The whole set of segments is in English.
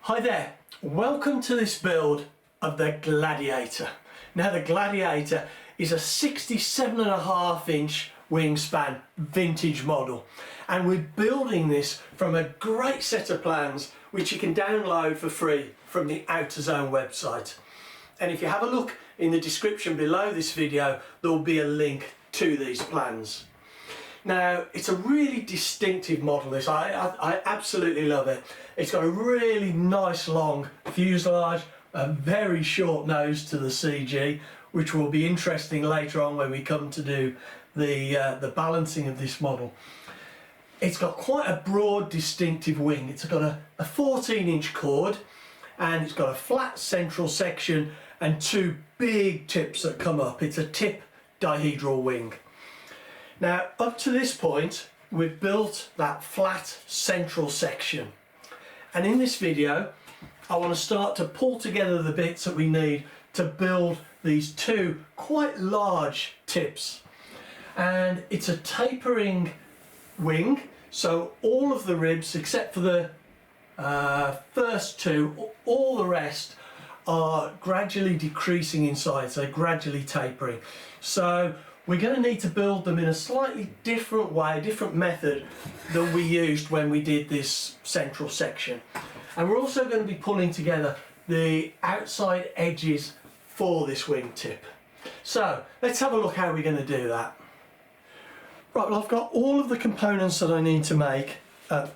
Hi there, welcome to this build of the Gladiator. Now the Gladiator is a 67.5-inch wingspan vintage model, and we're building this from a great set of plans which you can download for free from the AutoZone website. And if you have a look in the description below this video, there will be a link to these plans. Now, it's a really distinctive model, this. I absolutely love it. It's got a really nice long fuselage, a very short nose to the CG, which will be interesting later on when we come to do the balancing of this model. It's got quite a broad, distinctive wing. It's got a 14-inch chord, and it's got a flat central section and two big tips that come up. It's a tip dihedral wing. Now, up to this point, we've built that flat central section. And in this video, I want to start to pull together the bits that we need to build these two quite large tips. And it's a tapering wing, so all of the ribs, except for the first two, all the rest are gradually decreasing in size, they're gradually tapering. So we're going to need to build them in a slightly different way, a different method than we used when we did this central section. And we're also going to be pulling together the outside edges for this wingtip. So let's have a look how we're going to do that. Right, well, I've got all of the components that I need to make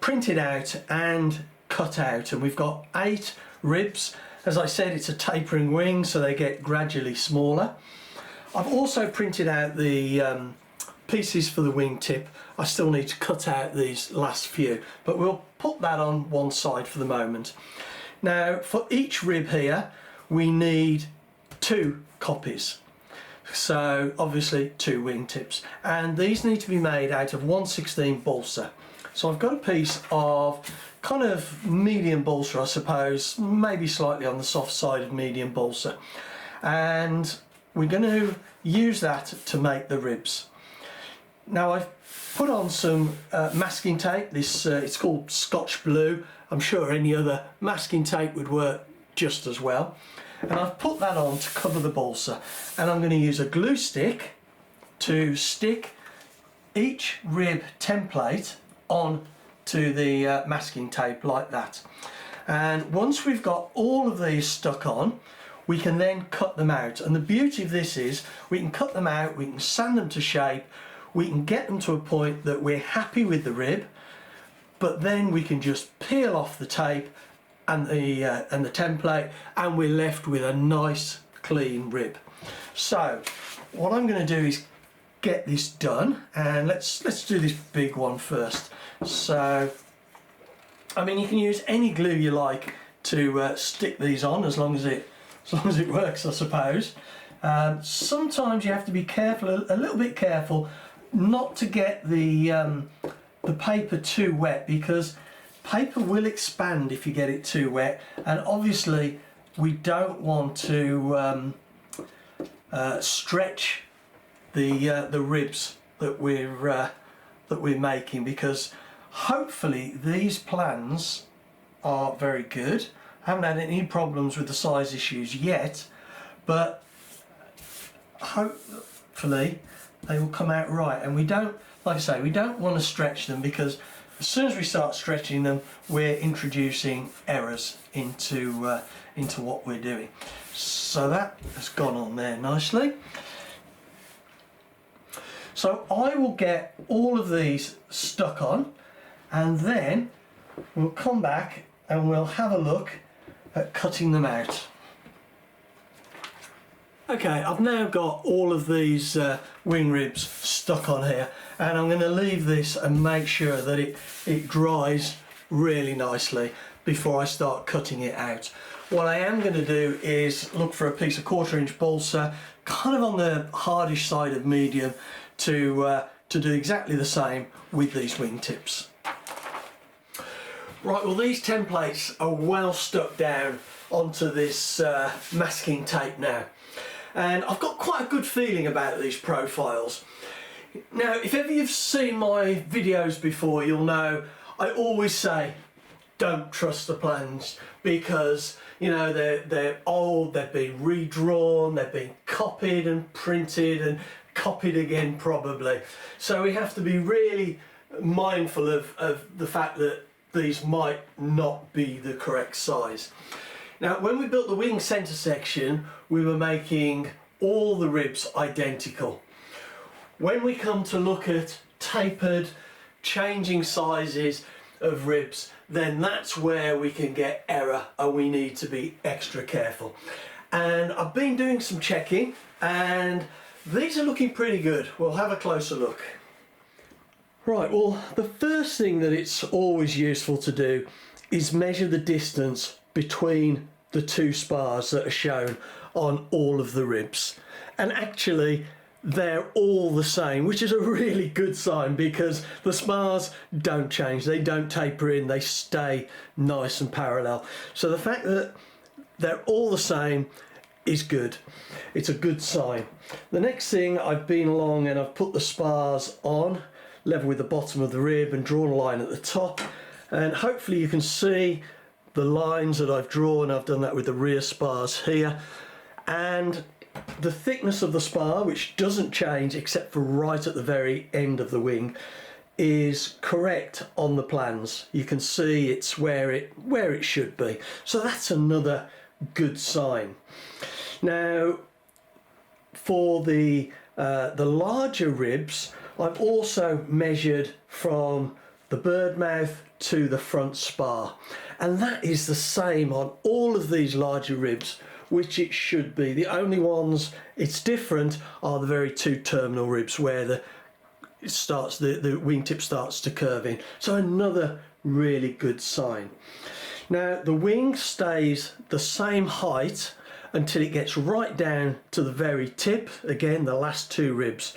printed out and cut out, and we've got 8 ribs. As I said, it's a tapering wing, so they get gradually smaller. I've also printed out the pieces for the wingtip. I still need to cut out these last few, but we'll put that on one side for the moment. Now, for each rib here, we need 2 copies. So obviously 2 wingtips, and these need to be made out of 1/16 balsa. So I've got a piece of kind of medium balsa, I suppose, maybe slightly on the soft side of medium balsa, and we're going to use that to make the ribs. Now, I've put on some masking tape. This it's called Scotch Blue. I'm sure any other masking tape would work just as well. And I've put that on to cover the balsa. And I'm going to use a glue stick to stick each rib template on to the masking tape like that. And once we've got all of these stuck on, we can then cut them out. And the beauty of this is we can cut them out, we can sand them to shape, we can get them to a point that we're happy with the rib, but then we can just peel off the tape and the template, and we're left with a nice clean rib. So what I'm going to do is get this done, and let's do this big one first. So I mean, you can use any glue you like to stick these on, as long as it works, I suppose. Sometimes you have to be careful, a little bit careful, not to get the paper too wet, because paper will expand if you get it too wet, and obviously we don't want to stretch the ribs that we're making, because hopefully these plans are very good. I haven't had any problems with the size issues yet, but hopefully they will come out right. And we don't, like I say, we don't want to stretch them, because as soon as we start stretching them, we're introducing errors into what we're doing. So that has gone on there nicely. So I will get all of these stuck on, and then we'll come back and we'll have a look at cutting them out. Okay, I've now got all of these wing ribs stuck on here, and I'm going to leave this and make sure that it dries really nicely before I start cutting it out. What I am going to do is look for a piece of 1/4-inch balsa, kind of on the hardish side of medium, to do exactly the same with these wingtips. Right, well, these templates are well stuck down onto this masking tape now, and I've got quite a good feeling about these profiles. Now, if ever you've seen my videos before, you'll know I always say don't trust the plans, because you know they're old, they've been redrawn, they've been copied and printed and copied again probably. So we have to be really mindful of the fact that these might not be the correct size. Now when we built the wing centre section, we were making all the ribs identical. When we come to look at tapered, changing sizes of ribs, then that's where we can get error and we need to be extra careful. And I've been doing some checking and these are looking pretty good. We'll have a closer look. Right, well, the first thing that it's always useful to do is measure the distance between the two spars that are shown on all of the ribs. And actually, they're all the same, which is a really good sign because the spars don't change, they don't taper in, they stay nice and parallel. So the fact that they're all the same is good. It's a good sign. The next thing, I've been along and I've put the spars on level with the bottom of the rib and drawn a line at the top, and hopefully you can see the lines that I've drawn. I've done that with the rear spars here, and the thickness of the spar, which doesn't change except for right at the very end of the wing, is correct on the plans. You can see it's where it should be. So that's another good sign. Now for the larger ribs, I've also measured from the bird mouth to the front spar, and that is the same on all of these larger ribs, which it should be. The only ones it's different are the very two terminal ribs where the wingtip starts to curve in. So another really good sign. Now the wing stays the same height until it gets right down to the very tip, again the last two ribs.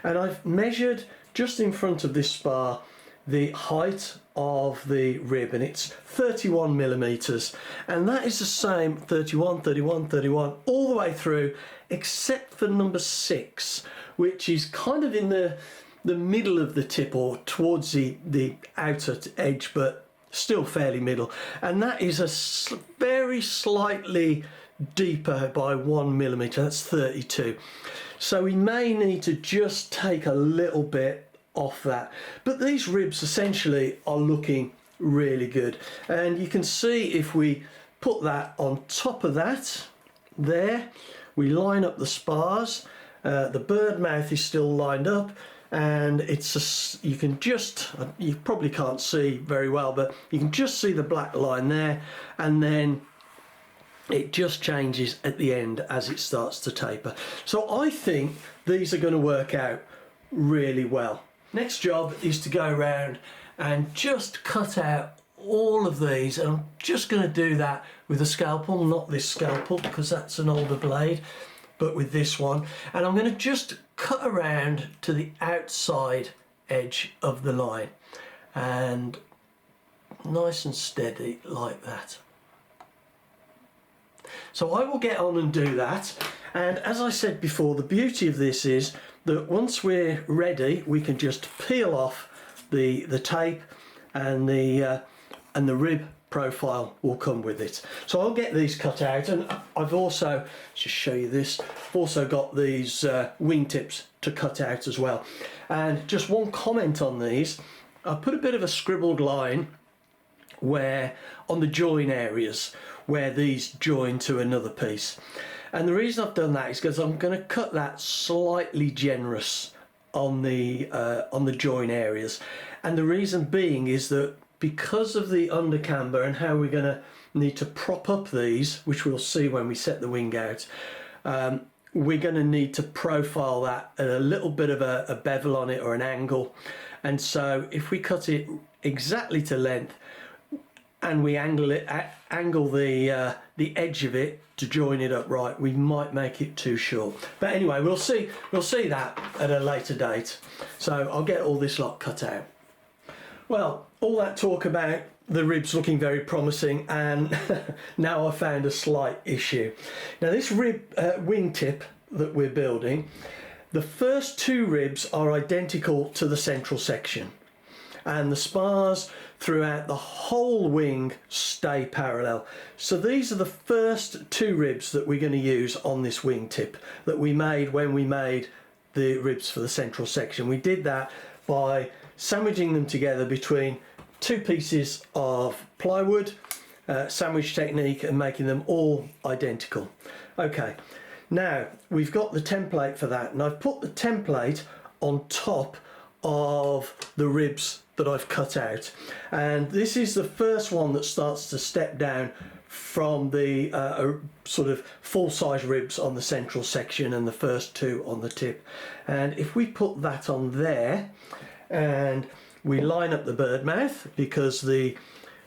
And I've measured just in front of this spar the height of the rib, and it's 31 millimeters, and that is the same 31, 31, 31 all the way through except for number 6, which is kind of in the middle of the tip or towards the outer edge, but still fairly middle, and that is a very slightly deeper by 1 millimeter. That's 32. So we may need to just take a little bit off that, but these ribs essentially are looking really good, and you can see if we put that on top of that there, we line up the spars, the bird mouth is still lined up, and it's you probably can't see very well, but you can just see the black line there, and then it just changes at the end as it starts to taper. So I think these are going to work out really well. Next job is to go around and just cut out all of these, and I'm just going to do that with a scalpel, not this scalpel because that's an older blade, but with this one, and I'm going to just cut around to the outside edge of the line, and nice and steady like that. So I will get on and do that, and as I said before, the beauty of this is that once we're ready we can just peel off the tape, and the rib profile will come with it. So I'll get these cut out, and I've also, just show you this, I've also got these wing tips to cut out as well. And just one comment on these, I put a bit of a scribbled line where on the join areas where these join to another piece, and the reason I've done that is because I'm going to cut that slightly generous on the join areas, and the reason being is that because of the undercamber and how we're going to need to prop up these, which we'll see when we set the wing out, we're going to need to profile that at a little bit of a bevel on it or an angle, and so if we cut it exactly to length and we angle the edge of it to join it up right, we might make it too short. But anyway, we'll see that at a later date. So I'll get all this lot cut out. Well, all that talk about the ribs looking very promising, and now I've found a slight issue. Now this wing tip that we're building, the first two ribs are identical to the central section, and the spars throughout the whole wing stay parallel. So these are the first 2 ribs that we're going to use on this wingtip that we made when we made the ribs for the central section. We did that by sandwiching them together between 2 pieces of plywood, sandwich technique, and making them all identical. Okay, now we've got the template for that, and I've put the template on top of the ribs that I've cut out, and this is the first one that starts to step down from the sort of full-size ribs on the central section, and the first 2 on the tip. And if we put that on there and we line up the bird mouth, because the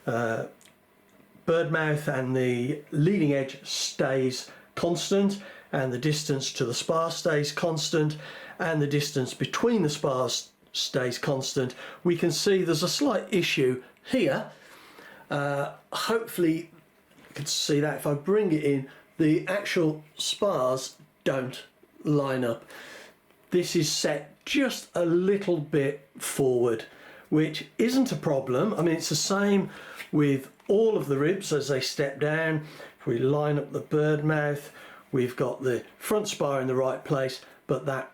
bird mouth and the leading edge stays constant, and the distance to the spar stays constant, and the distance between the spars stays constant, we can see there's a slight issue here. Hopefully you can see that if I bring it in, the actual spars don't line up. This is set just a little bit forward, which isn't a problem. I mean, it's the same with all of the ribs as they step down. If we line up the bird mouth, we've got the front spar in the right place, but that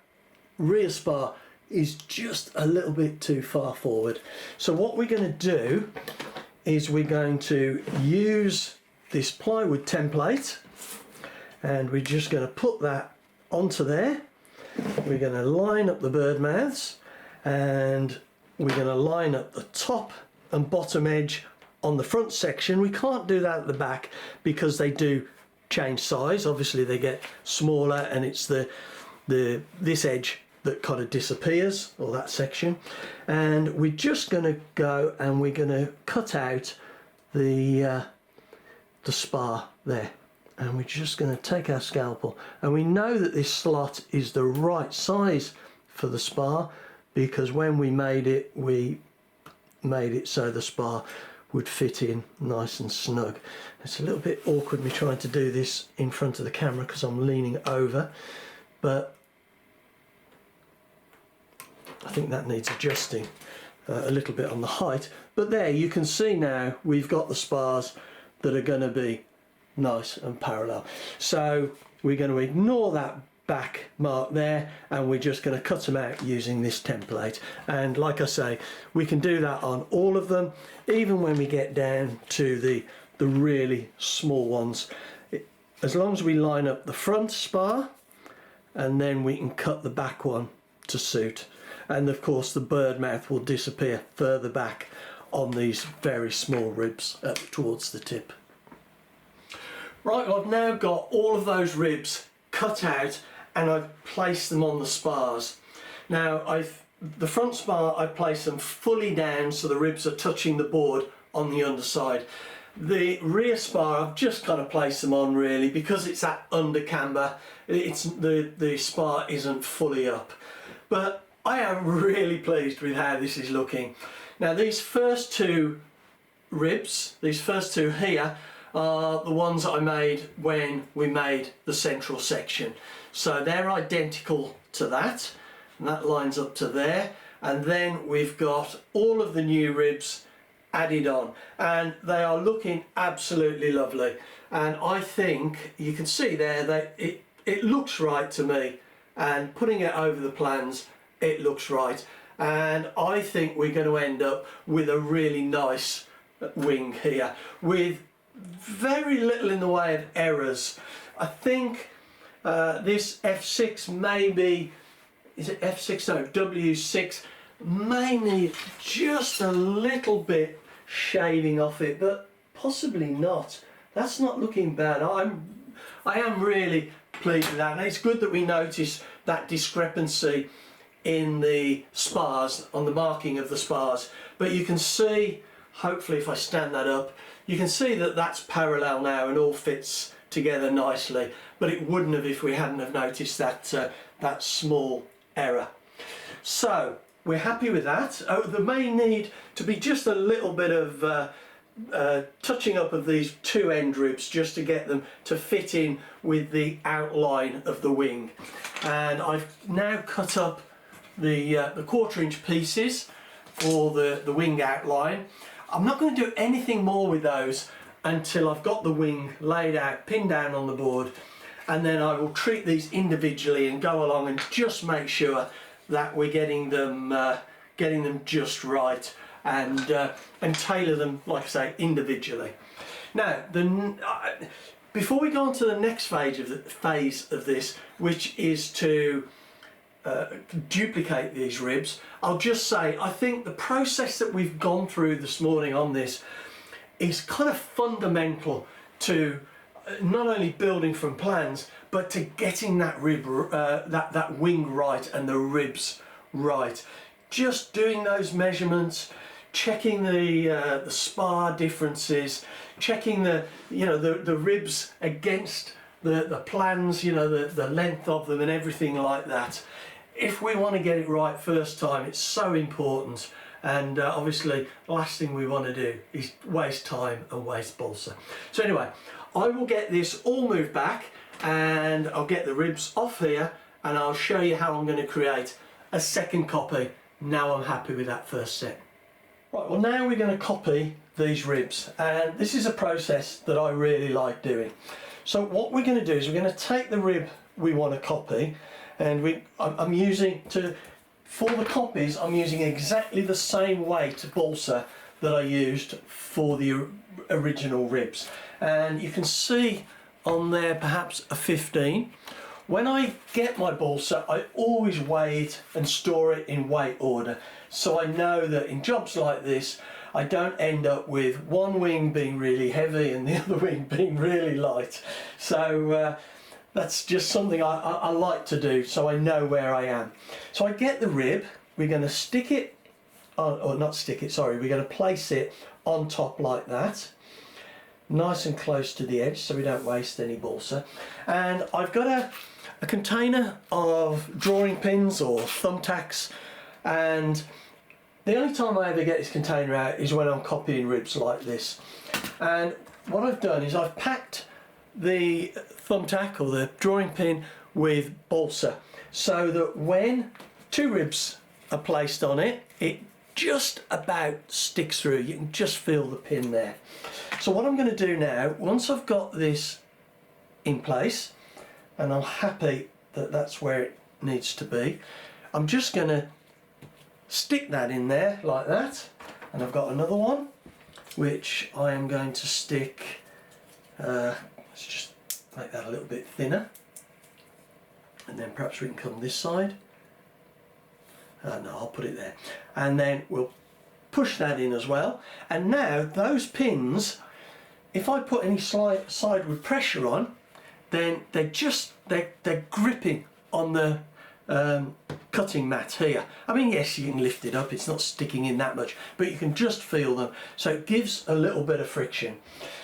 rear spar is just a little bit too far forward. So what we're going to do is we're going to use this plywood template, and we're just going to put that onto there. We're going to line up the bird mouths, and we're going to line up the top and bottom edge on the front section. We can't do that at the back because they do change size. Obviously they get smaller, and it's this edge that kind of disappears, or that section. And we're just going to go and we're going to cut out the spar there, and we're just going to take our scalpel, and we know that this slot is the right size for the spar because when we made it so the spar would fit in nice and snug. It's a little bit awkward me trying to do this in front of the camera because I'm leaning over, but I think that needs adjusting a little bit on the height. But there you can see now we've got the spars that are going to be nice and parallel. So we're going to ignore that back mark there, and we're just going to cut them out using this template. And like I say, we can do that on all of them, even when we get down to the really small ones. As long as we line up the front spar, and then we can cut the back one to suit. And of course the bird mouth will disappear further back on these very small ribs towards the tip. Right, I've now got all of those ribs cut out, and I've placed them on the spars. Now the front spar, I place them fully down so the ribs are touching the board on the underside. The rear spar, I've just kind of placed them on really because it's that under camber. It's the spar isn't fully up, but I am really pleased with how this is looking. Now these first 2 ribs, these first 2 here, are the ones that I made when we made the central section. So they're identical to that, and that lines up to there. And then we've got all of the new ribs added on, and they are looking absolutely lovely. And I think you can see there that it looks right to me, and putting it over the plans, it looks right. And I think we're going to end up with a really nice wing here with very little in the way of errors. I think this F6 maybe, is it F6? No, W6 may need just a little bit shading off it, but possibly not. That's not looking bad. I am really pleased with that, and it's good that we notice that discrepancy in the spars, on the marking of the spars. But you can see, hopefully if I stand that up, you can see that that's parallel now and all fits together nicely, but it wouldn't have if we hadn't have noticed that that small error. So we're happy with that. There may need to be just a little bit of touching up of these 2 end ribs just to get them to fit in with the outline of the wing. And I've now cut up the 1/4 inch pieces for the wing outline. I'm not going to do anything more with those until I've got the wing laid out, pinned down on the board, and then I will treat these individually and go along and just make sure that we're getting them just right, and tailor them, like I say, individually. Now, before we go on to the next phase of this, which is to duplicate these ribs, I'll just say I think the process that we've gone through this morning on this is kind of fundamental to not only building from plans, but to getting that rib, that wing right and the ribs right. Just doing those measurements, checking the spar differences, checking the ribs against the plans, the length of them and everything like that. If we want to get it right first time, it's so important. And obviously, the last thing we want to do is waste time and waste balsa. So anyway, I will get this all moved back, and I'll get the ribs off here, and I'll show you how I'm going to create a second copy now I'm happy with that first set. Right, well now we're going to copy these ribs, and this is a process that I really like doing. So what we're going to do is we're going to take the rib we want to copy, and I'm using for the copies, I'm using exactly the same weight balsa that I used for the original ribs. And you can see on there perhaps a 15. When I get my balsa, I always weigh it and store it in weight order, so I know that in jobs like this I don't end up with one wing being really heavy and the other wing being really light. So that's just something I like to do, so I know where I am. So I get the rib, we're going to stick it on, or not stick it, sorry, we're going to place it on top like that, nice and close to the edge so we don't waste any balsa. And I've got a container of drawing pins or thumbtacks, and the only time I ever get this container out is when I'm copying ribs like this. And what I've done is I've packed the thumbtack or the drawing pin with balsa, so that when two ribs are placed on it, it just about sticks through. You can just feel the pin there. So what I'm going to do now, once I've got this in place and I'm happy that that's where it needs to be, I'm just going to stick that in there like that. And I've got another one which I am going to stick, let's just make that a little bit thinner, and then perhaps we can come this side. No, I'll put it there, and then we'll push that in as well. And now those pins, if I put any sideward pressure on, then they're gripping on the cutting mat here. I mean, yes, you can lift it up, it's not sticking in that much, but you can just feel them, so it gives a little bit of friction.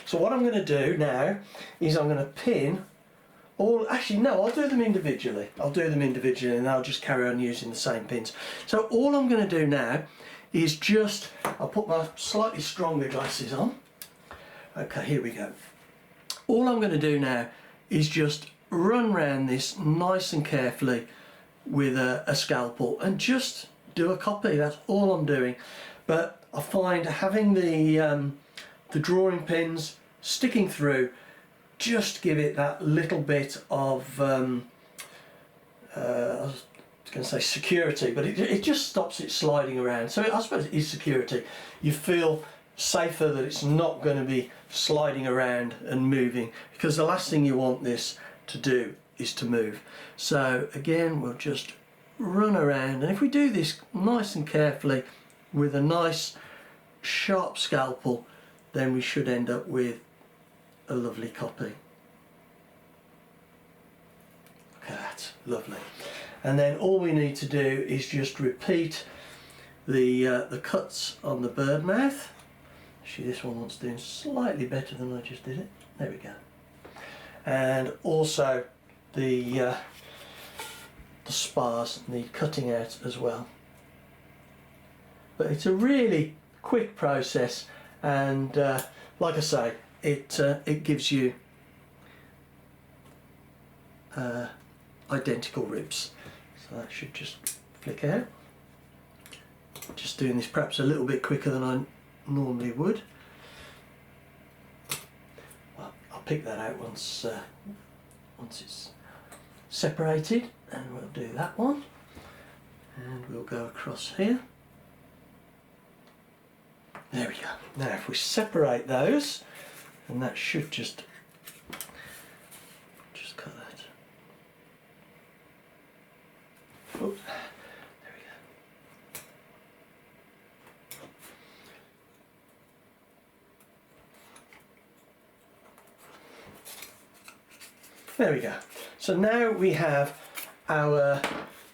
So what I'm going to do now is I'm going to pin all, actually no, I'll do them individually. And I'll just carry on using the same pins. So all I'm going to do now is just, I'll put my slightly stronger glasses on. Okay, here we go. All I'm going to do now is just run round this nice and carefully with a scalpel and just do a copy. That's all I'm doing. But I find having the drawing pins sticking through just give it that little bit of I was going to say security, but it just stops it sliding around. So I suppose it is security. You feel safer that it's not going to be sliding around and moving, because the last thing you want this to do is to move. So again, we'll just run around, and if we do this nice and carefully with a nice sharp scalpel, then we should end up with a lovely copy. Look at that, lovely. And then all we need to do is just repeat the cuts on the bird mouth. Actually, this one wants doing slightly better than I just did it. There we go. And also the spars need cutting out as well. But it's a really quick process, and like I say, it gives you identical ribs. So that should just flick out. Just doing this perhaps a little bit quicker than I normally would. Well, I'll pick that out once it's separated, and we'll do that one, and we'll go across here. There we go. Now if we separate those, and that should just cut that. Oops. There we go. There we go. So now we have our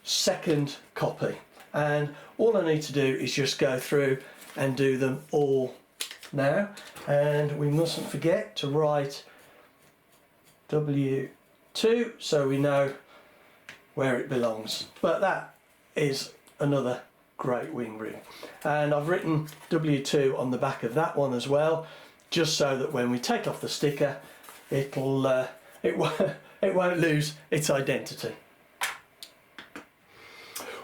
second copy, and all I need to do is just go through and do them all now, and we mustn't forget to write W2 so we know where it belongs. But that is another great wing rib, and I've written W2 on the back of that one as well, just so that when we take off the sticker it won't lose its identity.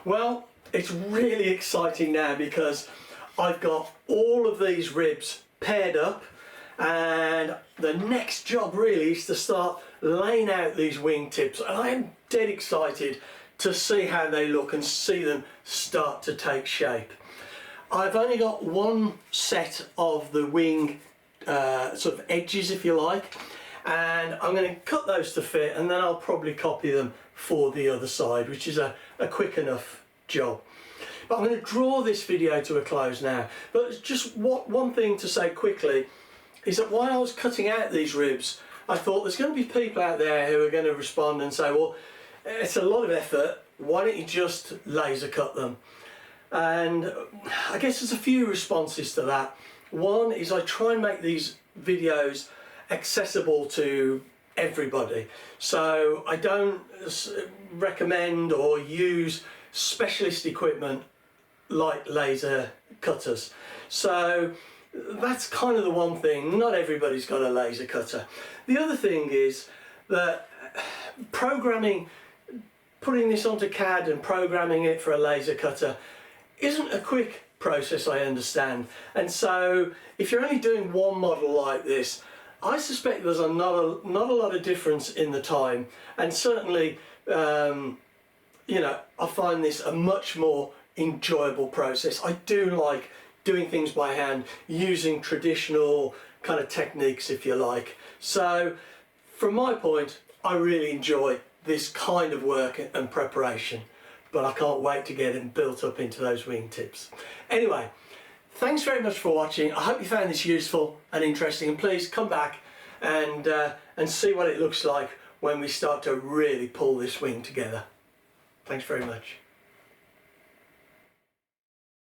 Well, it's really exciting now because I've got all of these ribs paired up, and the next job really is to start laying out these wing tips, and I am dead excited to see how they look and see them start to take shape. I've only got one set of the wing sort of edges, if you like, and I'm going to cut those to fit, and then I'll probably copy them for the other side, which is a quick enough job. But I'm going to draw this video to a close now. But just one thing to say quickly is that while I was cutting out these ribs, I thought there's going to be people out there who are going to respond and say, well, it's a lot of effort, why don't you just laser cut them? And I guess there's a few responses to that. One is I try and make these videos accessible to everybody, so I don't recommend or use specialist equipment like laser cutters. So that's kind of the one thing, not everybody's got a laser cutter. The other thing is that programming, putting this onto CAD and programming it for a laser cutter isn't a quick process, I understand, and so if you're only doing one model like this, I suspect there's not a lot of difference in the time, and certainly you know, I find this a much more enjoyable process. I do like doing things by hand, using traditional kind of techniques, if you like. So from my point, I really enjoy this kind of work and preparation, but I can't wait to get it built up into those wing tips. Anyway, thanks very much for watching. I hope you found this useful and interesting, and please come back and see what it looks like when we start to really pull this wing together. Thanks very much.